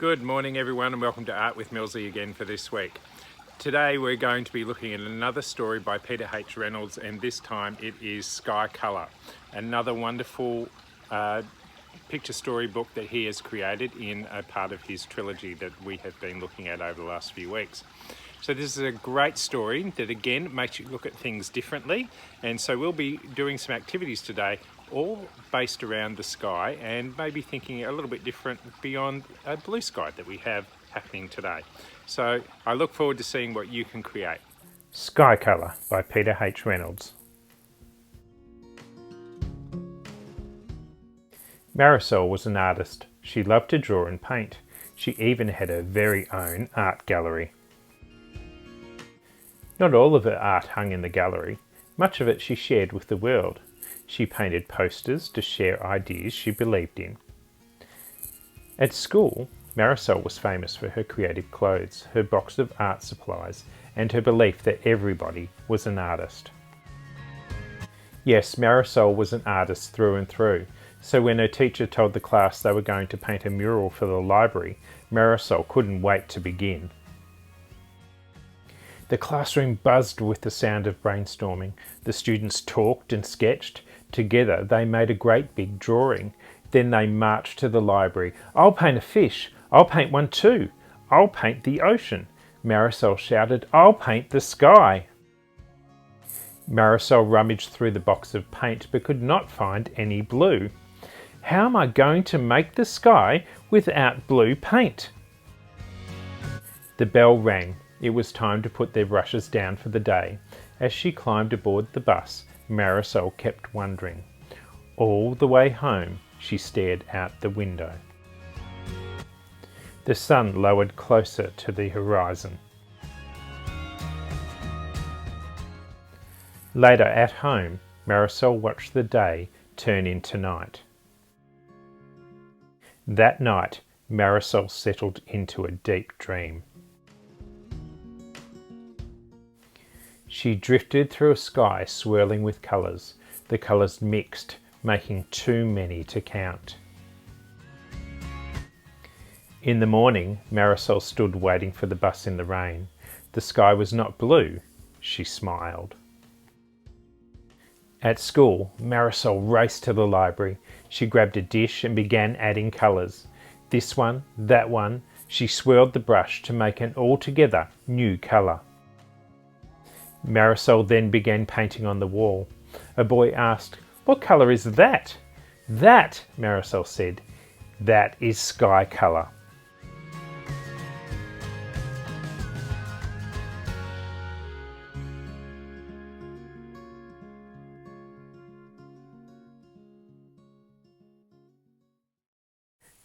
Good morning everyone and welcome to Art with Millsy again for this week. Today we're going to be looking at another story by Peter H. Reynolds, and this time it is Sky Colour, another wonderful picture story book that he has created in a part of his trilogy that we have been looking at over the last few weeks. So this is a great story that again makes you look at things differently, and so we'll be doing some activities today all based around the sky and maybe thinking a little bit different beyond a blue sky that we have happening today. So I look forward to seeing what you can create. Sky Colour by Peter H. Reynolds. Marisol was an artist. She loved to draw and paint. She even had her very own art gallery. Not all of her art hung in the gallery. Much of it she shared with the world. She painted posters to share ideas she believed in. At school, Marisol was famous for her creative clothes, her box of art supplies, and her belief that everybody was an artist. Yes, Marisol was an artist through and through, so when her teacher told the class they were going to paint a mural for the library, Marisol couldn't wait to begin. The classroom buzzed with the sound of brainstorming. The students talked and sketched. Together they made a great big drawing. Then they marched to the library. "I'll paint a fish. I'll paint one too. I'll paint the ocean." Marisol shouted, "I'll paint the sky." Marisol rummaged through the box of paint but could not find any blue. "How am I going to make the sky without blue paint?" The bell rang. It was time to put their brushes down for the day. As she climbed aboard the bus, Marisol kept wondering. All the way home, she stared out the window. The sun lowered closer to the horizon. Later at home, Marisol watched the day turn into night. That night, Marisol settled into a deep dream. She drifted through a sky swirling with colours. The colours mixed, making too many to count. In the morning, Marisol stood waiting for the bus in the rain. The sky was not blue. She smiled. At school, Marisol raced to the library. She grabbed a dish and began adding colours. This one, that one. She swirled the brush to make an altogether new colour. Marisol then began painting on the wall. A boy asked, "What colour is that?" "That," Marisol said, "that is sky colour."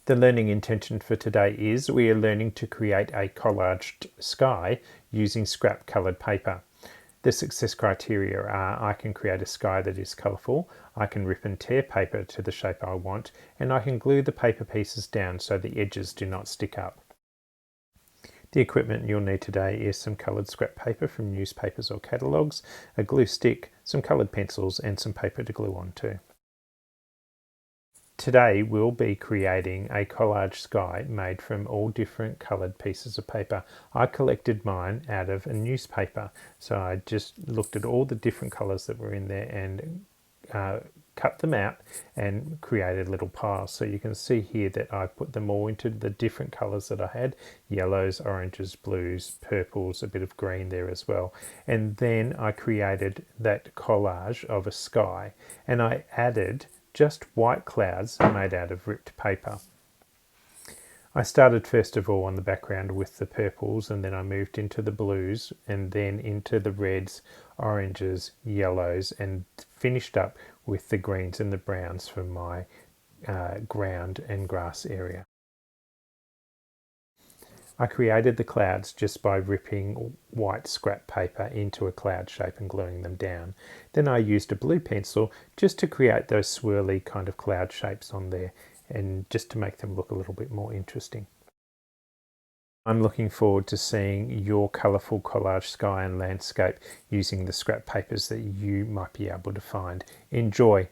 The learning intention for today is we are learning to create a collaged sky using scrap coloured paper. The success criteria are: I can create a sky that is colourful, I can rip and tear paper to the shape I want, and I can glue the paper pieces down so the edges do not stick up. The equipment you'll need today is some coloured scrap paper from newspapers or catalogues, a glue stick, some coloured pencils, and some paper to glue onto. Today we'll be creating a collage sky made from all different coloured pieces of paper. I collected mine out of a newspaper, so I just looked at all the different colours that were in there and cut them out and created little piles. So you can see here that I put them all into the different colours that I had: yellows, oranges, blues, purples, a bit of green there as well. And then I created that collage of a sky, and I added just white clouds made out of ripped paper. I started first of all on the background with the purples, and then I moved into the blues and then into the reds, oranges, yellows, and finished up with the greens and the browns for my ground and grass area. I created the clouds just by ripping white scrap paper into a cloud shape and gluing them down. Then I used a blue pencil just to create those swirly kind of cloud shapes on there, and just to make them look a little bit more interesting. I'm looking forward to seeing your colourful collage sky and landscape using the scrap papers that you might be able to find. Enjoy!